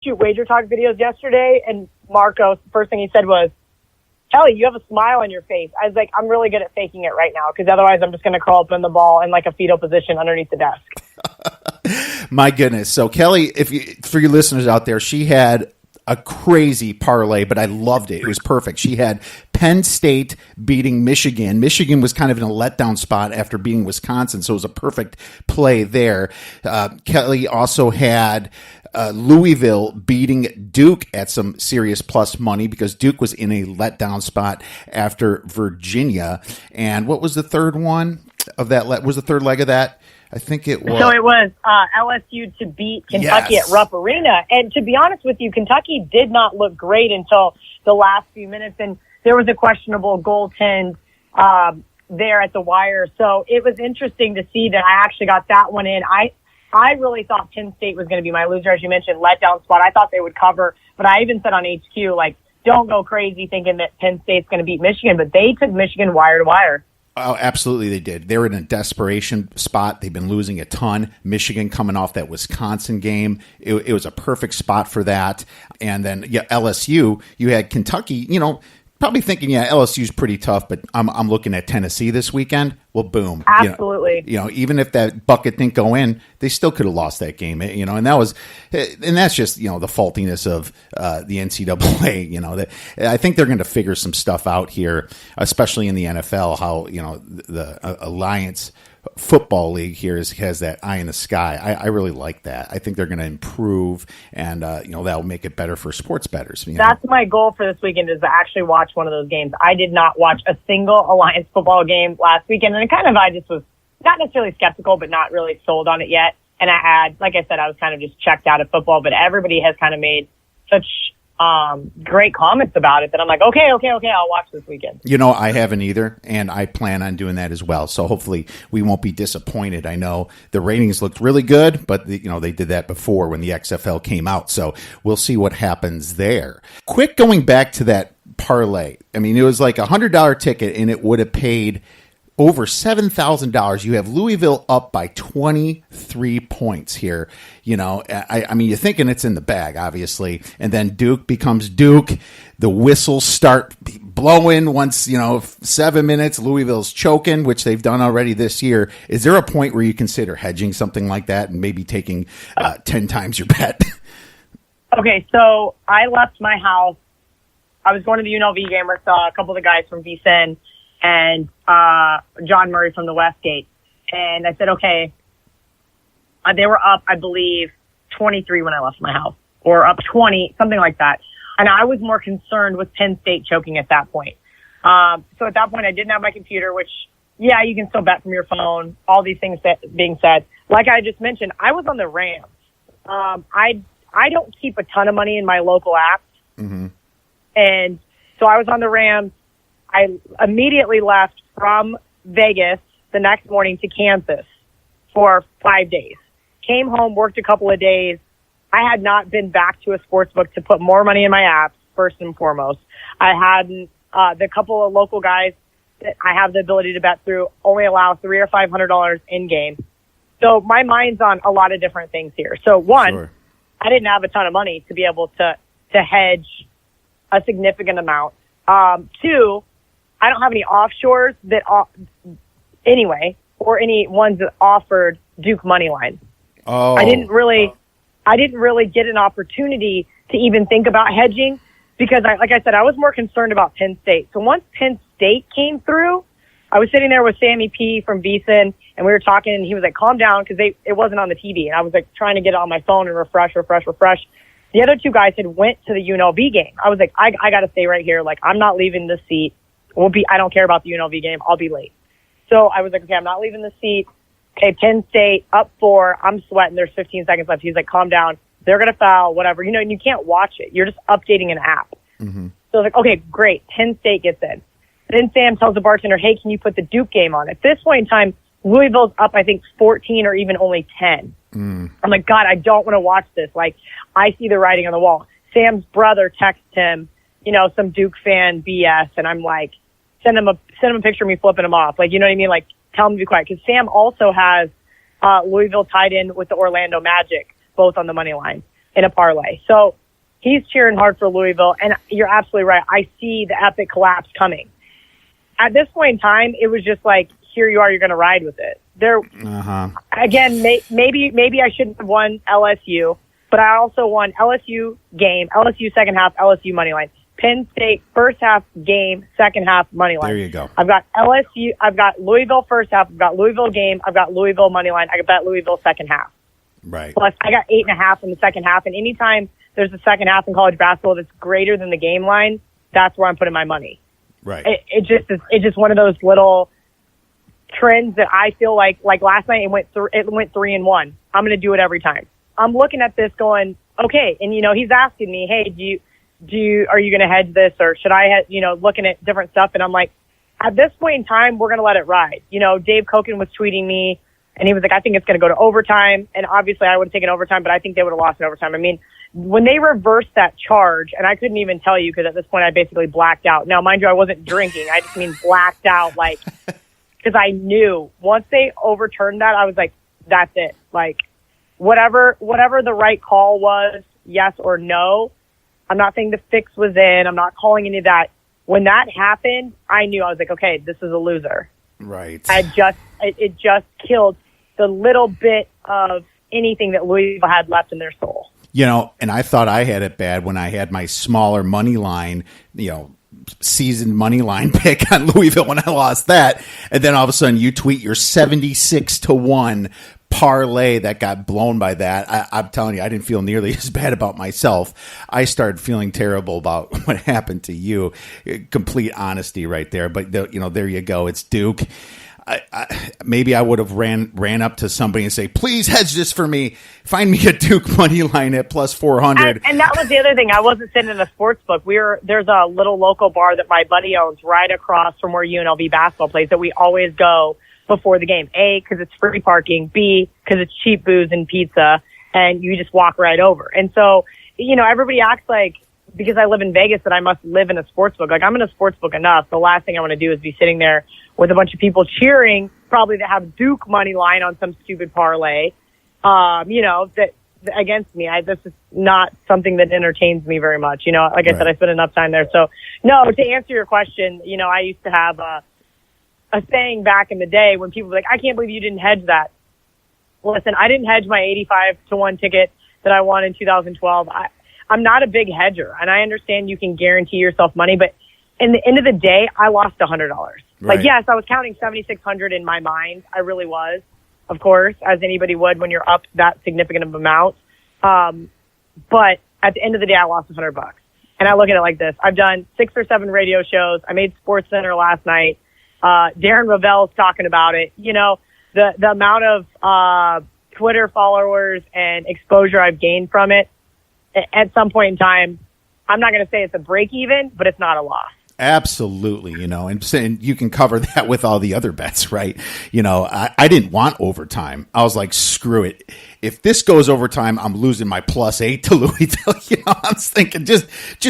shoot Wager Talk videos yesterday, and Marcos, the first thing he said was, Kelly, you have a smile on your face. I was like, I'm really good at faking it right now, because otherwise I'm just going to curl up in the ball in like a fetal position underneath the desk. My goodness. So Kelly, for you listeners out there, she had a crazy parlay, but I loved it. It was perfect. She had Penn State beating Michigan. Michigan was kind of in a letdown spot after beating Wisconsin, so it was a perfect play there. Kelly also had Louisville beating Duke at some serious plus money because Duke was in a letdown spot after Virginia. And what was the third one of that? Was the third leg of that? I think it was. So it was LSU to beat Kentucky at Rupp Arena. And to be honest with you, Kentucky did not look great until the last few minutes. And there was a questionable goaltend there at the wire. So it was interesting to see that I actually got that one in. I really thought Penn State was going to be my loser, as you mentioned, letdown spot. I thought they would cover, but I even said on HQ, like, don't go crazy thinking that Penn State's going to beat Michigan, but they took Michigan wire to wire. Oh, absolutely they did. They were in a desperation spot. They've been losing a ton. Michigan coming off that Wisconsin game. It was a perfect spot for that. And then, LSU, you had Kentucky, probably thinking, LSU's pretty tough, but I'm looking at Tennessee this weekend. Well, boom. Absolutely. Even if that bucket didn't go in, they still could have lost that game, and that's just, the faultiness of the NCAA, I think they're going to figure some stuff out here, especially in the NFL, how, the Alliance Football League here has that eye in the sky. I really like that. I think they're going to improve, and that'll make it better for sports bettors. That's my goal for this weekend, is to actually watch one of those games. I did not watch a single Alliance football game last weekend, and I just was not necessarily skeptical, but not really sold on it yet. And like I said, I was kind of just checked out of football, but everybody has kind of made such great comments about it that I'm like, okay, I'll watch this weekend. I haven't either, and I plan on doing that as well. So hopefully we won't be disappointed. I know the ratings looked really good, but they did that before when the XFL came out. So we'll see what happens there. Quick, going back to that parlay. I mean, it was like $100 ticket, and it would have paid over $7,000. You have Louisville up by 23 points here. I mean, you're thinking it's in the bag, obviously, and then Duke becomes Duke. The whistles start blowing once, 7 minutes. Louisville's choking, which they've done already this year. Is there a point where you consider hedging something like that and maybe taking 10 times your bet? Okay, so I left my house. I was going to the UNLV game where I saw a couple of the guys from VSIN and John Murray from the Westgate. And I said, okay, they were up, I believe, 23 when I left my house, or up 20, something like that. And I was more concerned with Penn State choking at that point. So at that point, I didn't have my computer, which, you can still bet from your phone, all these things being said. Like I just mentioned, I was on the Rams. I don't keep a ton of money in my local apps. Mm-hmm. And so I was on the Rams. I immediately left from Vegas the next morning to Kansas for 5 days. Came home, worked a couple of days. I had not been back to a sports book to put more money in my apps, first and foremost. I hadn't, the couple of local guys that I have the ability to bet through only allow $300 or $500 in game. So my mind's on a lot of different things here. So one, sure, I didn't have a ton of money to be able to hedge a significant amount. Two, I don't have any offshores that, or any ones that offered Duke money line. Oh, I didn't really get an opportunity to even think about hedging because like I said, I was more concerned about Penn State. So once Penn State came through, I was sitting there with Sammy P from VSIN and we were talking and he was like, calm down, because it wasn't on the TV. And I was like trying to get it on my phone and refresh. The other two guys had went to the UNLV game. I was like, I got to stay right here. Like, I'm not leaving this seat. I don't care about the UNLV game. I'll be late. So I was like, okay, I'm not leaving the seat. Okay, Penn State up 4. I'm sweating. There's 15 seconds left. He's like, calm down. They're going to foul, whatever. And you can't watch it. You're just updating an app. Mm-hmm. So I was like, okay, great. Penn State gets in. Then Sam tells the bartender, hey, can you put the Duke game on? At this point in time, Louisville's up, I think, 14 or even only 10. I'm like, God, I don't want to watch this. Like, I see the writing on the wall. Sam's brother texts him, some Duke fan BS, and I'm like, send him a picture of me flipping him off. Like, you know what I mean? Like, tell him to be quiet. Because Sam also has Louisville tied in with the Orlando Magic, both on the money line. in a parlay. So he's cheering hard for Louisville, and you're absolutely right. I see the epic collapse coming. At this point in time, it was just like, here you are, you're going to ride with it. Again, maybe I shouldn't have won LSU, but I also won LSU game, LSU second half, LSU money line. Penn State first half game, second half money line. There you go. I've got LSU, I've got Louisville first half, I've got Louisville game, I've got Louisville money line, I bet Louisville second half. Right. Plus, I got 8.5 in the second half, and anytime there's a second half in college basketball that's greater than the game line, that's where I'm putting my money. Right. It's just one of those little trends that I feel like last night it went 3-1. I'm going to do it every time. I'm looking at this going, okay, and he's asking me, hey, are you going to hedge this, or should I looking at different stuff, and I'm like, at this point in time, we're going to let it ride. Dave Koken was tweeting me, and he was like, I think it's going to go to overtime, and obviously I would have taken overtime, but I think they would have lost in overtime. I mean, when they reversed that charge, and I couldn't even tell you because at this point I basically blacked out. Now, mind you, I wasn't drinking. I just mean blacked out, because I knew once they overturned that, I was like, that's it. Like, whatever the right call was, yes or no, I'm not saying the fix was in. I'm not calling any of that. When that happened, I knew. I was like, okay, this is a loser. Right. It just killed the little bit of anything that Louisville had left in their soul. And I thought I had it bad when I had my smaller money line, seasoned money line pick on Louisville when I lost that. And then all of a sudden you tweet your 76-1 parlay that got blown by that. I'm telling you, I didn't feel nearly as bad about myself. I started feeling terrible about what happened to you. Complete honesty right there. But there you go. It's Duke. Maybe I would have ran up to somebody and say, please hedge this for me. Find me a Duke money line at plus 400. And that was the other thing. I wasn't sitting in a sports book. There's a little local bar that my buddy owns right across from where UNLV basketball plays that we always go before the game. A, because it's free parking. B, because it's cheap booze and pizza, and you just walk right over. And so, everybody acts like, because I live in Vegas, that I must live in a sports book. Like, I'm in a sports book enough. The last thing I want to do is be sitting there with a bunch of people cheering, probably that have Duke money line on some stupid parlay, that against me. This is not something that entertains me very much. Like I said, I spent enough time there. So, no, to answer your question, I used to have a saying back in the day when people were like, I can't believe you didn't hedge that. Listen, I didn't hedge my 85-1 ticket that I won in 2012. I'm not a big hedger, and I understand you can guarantee yourself money, but in the end of the day, I lost $100. Right. Like, yes, I was counting 7,600 in my mind. I really was, of course, as anybody would when you're up that significant of amount. But at the end of the day, I lost $100. And I look at it like this. I've done 6 or 7 radio shows. I made SportsCenter last night. Darren Ravel's talking about it. The amount of Twitter followers and exposure I've gained from it, at some point in time, I'm not going to say it's a break even, but it's not a loss. Absolutely, and you can cover that with all the other bets, right? I didn't want overtime. I was like, screw it. If this goes overtime, I'm losing my +8 to Louisville. I was thinking just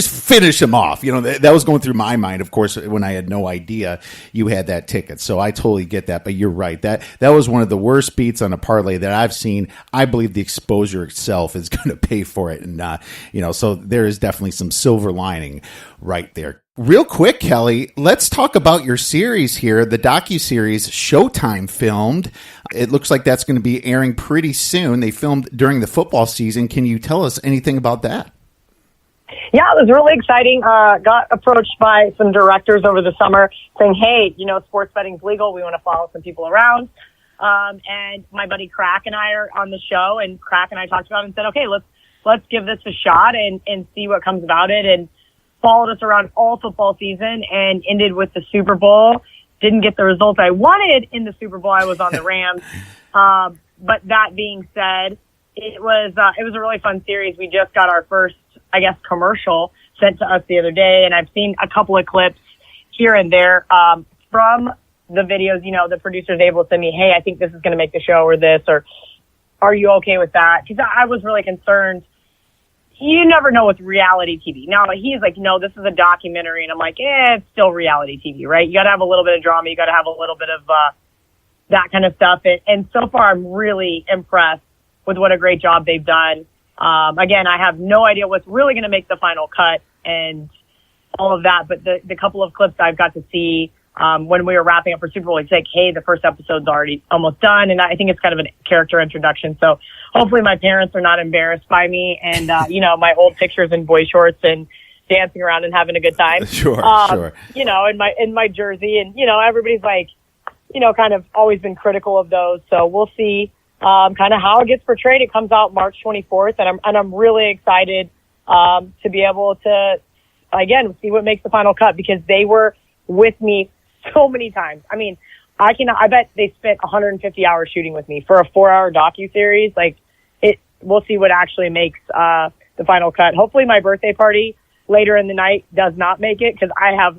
finish them off. That was going through my mind, of course, when I had no idea you had that ticket. So I totally get that. But you're right. That was one of the worst beats on a parlay that I've seen. I believe the exposure itself is going to pay for it. And, so there is definitely some silver lining right there. Real quick, Kelly, let's talk about your series here, the docuseries Showtime filmed. It looks like that's going to be airing pretty soon. They filmed during the football season. Can you tell us anything about that? Yeah, it was really exciting. Got approached by some directors over the summer saying, hey, sports betting's legal. We want to follow some people around. And my buddy Crack and I are on the show, and Crack and I talked about it and said, okay, let's give this a shot and see what comes about it. And followed us around all football season and ended with the Super Bowl. Didn't get the results I wanted in the Super Bowl. I was on the Rams. But that being said, it was a really fun series. We just got our first, commercial sent to us the other day, and I've seen a couple of clips here and there from the videos. The producer's able to send me, hey, I think this is going to make the show, or this, or are you okay with that? Because I was really concerned. You never know with reality TV. Now, he's like, no, this is a documentary. And I'm like, it's still reality TV, right? You got to have a little bit of drama. You got to have a little bit of that kind of stuff. And so far, I'm really impressed with what a great job they've done. Again, I have no idea what's really going to make the final cut and all of that, but the couple of clips I've got to see when we were wrapping up for Super Bowl, it's like, hey, the first episode's already almost done, and I think it's kind of a character introduction. So hopefully my parents are not embarrassed by me and, my old pictures in boy shorts and dancing around and having a good time. Sure. In my jersey, and, everybody's like, kind of always been critical of those. So we'll see kind of how it gets portrayed. It comes out March 24th, and I'm really excited to be able to, again, see what makes the final cut, because they were with me so many times. I mean, I bet they spent 150 hours shooting with me for a 4-hour docuseries. Like, we'll see what actually makes the final cut. Hopefully my birthday party later in the night does not make it, because I have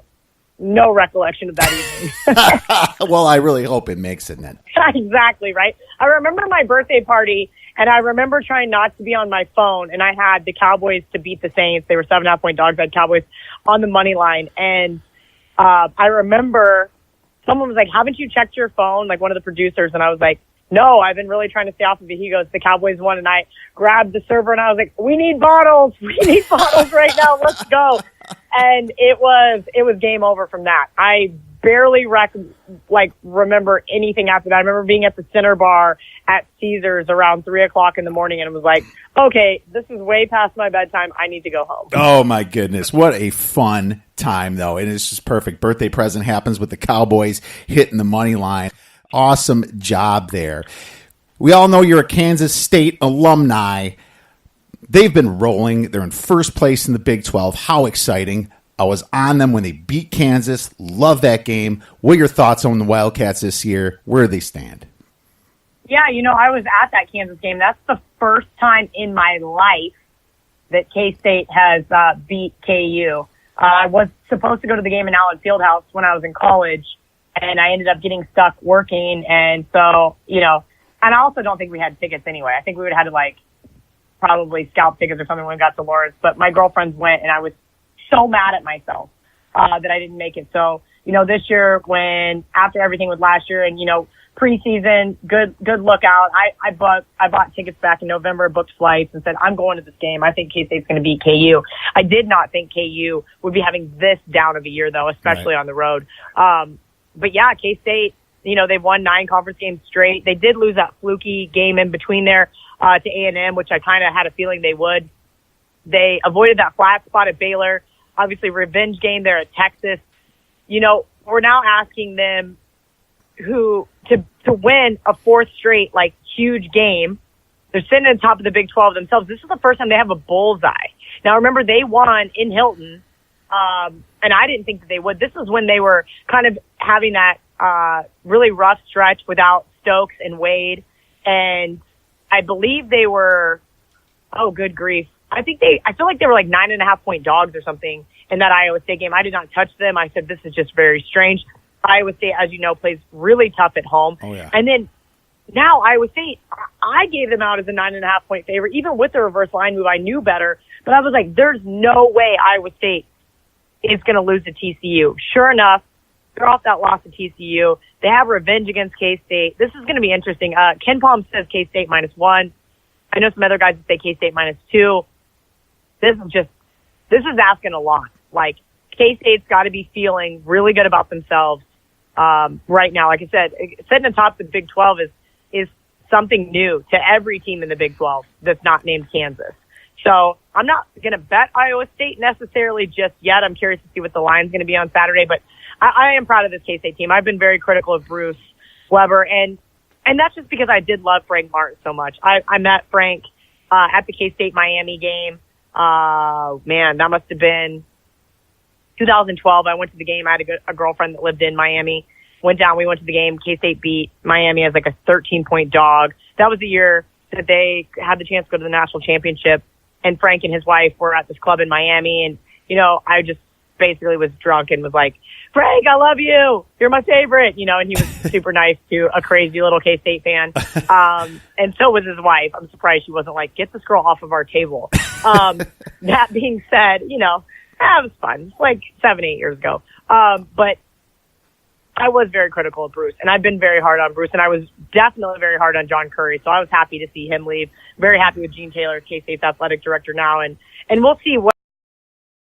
no recollection of that evening. Well, I really hope it makes it then. Exactly, right? I remember my birthday party, and I remember trying not to be on my phone, and I had the Cowboys to beat the Saints. They were 7.5-point dogs. I had Cowboys on the money line, and I remember someone was like, haven't you checked your phone? Like, one of the producers. And I was like, no, I've been really trying to stay off of it. He goes, the Cowboys won. And I grabbed the server and I was like, we need bottles. We need bottles right now. Let's go. And it was game over from that. I barely remember anything after that. I remember being at the center bar at Caesars around 3:00 in the morning, and it was like, okay, this is way past my bedtime. I need to go home. Oh my goodness. What a fun time though. And it's just perfect. Birthday present happens with the Cowboys hitting the money line. Awesome job there. We all know you're a Kansas State alumni. They've been rolling. They're in first place in the Big 12. How exciting. I was on them when they beat Kansas. Love that game. What are your thoughts on the Wildcats this year? Where do they stand? Yeah, I was at that Kansas game. That's the first time in my life that K-State has beat KU. I was supposed to go to the game in Allen Fieldhouse when I was in college, and I ended up getting stuck working. And so, and I also don't think we had tickets anyway. I think we would have had to, probably scalp tickets or something when we got to Lawrence. But my girlfriends went, and I was so mad at myself that I didn't make it. So, this year, after everything with last year and, preseason, good lookout. I bought tickets back in November, booked flights, and said, I'm going to this game. I think K-State's going to beat KU. I did not think KU would be having this down of a year, though, especially on the road. But yeah, K-State, they've won 9 conference games straight. They did lose that fluky game in between there to A&M, which I kind of had a feeling they would. They avoided that flat spot at Baylor. Obviously, revenge game there at Texas. We're now asking them to win a 4th straight, huge game. They're sitting at the top of the Big 12 themselves. This is the first time they have a bullseye. Now, remember, they won in Hilton, and I didn't think that they would. This is when they were kind of having that really rough stretch without Stokes and Wade, and I believe they were, oh, good grief. I feel like they were 9.5-point dogs or something in that Iowa State game. I did not touch them. I said, this is just very strange. Iowa State, as you know, plays really tough at home. Oh, yeah. And then now Iowa State, I gave them out as a 9.5-point favorite. Even with the reverse line move, I knew better. But I was like, there's no way Iowa State is going to lose to TCU. Sure enough, they're off that loss to TCU. They have revenge against K-State. This is going to be interesting. Ken Palm says K-State -1. I know some other guys that say K-State -2. This is asking a lot. K-State's got to be feeling really good about themselves right now. Like I said, sitting atop the Big 12 is something new to every team in the Big 12 that's not named Kansas. So I'm not going to bet Iowa State necessarily just yet. I'm curious to see what the line's going to be on Saturday, but I am proud of this K-State team. I've been very critical of Bruce Weber, and that's just because I did love Frank Martin so much. I met Frank at the K-State Miami game. Man, that must have been 2012. I went to the game. I had a girlfriend that lived in Miami. Went down. We went to the game. K-State beat Miami as a 13-point dog. That was the year that they had the chance to go to the national championship. And Frank and his wife were at this club in Miami. And, I just basically was drunk and was like, Frank, I love you. You're my favorite. And he was super nice to a crazy little K-State fan. And so was his wife. I'm surprised she wasn't like, get this girl off of our table. That being said, it was fun. 7-8 years ago. But I was very critical of Bruce, and I've been very hard on Bruce, and I was definitely very hard on John Curry. So I was happy to see him leave. Very happy with Gene Taylor, K-State's athletic director now, and we'll see what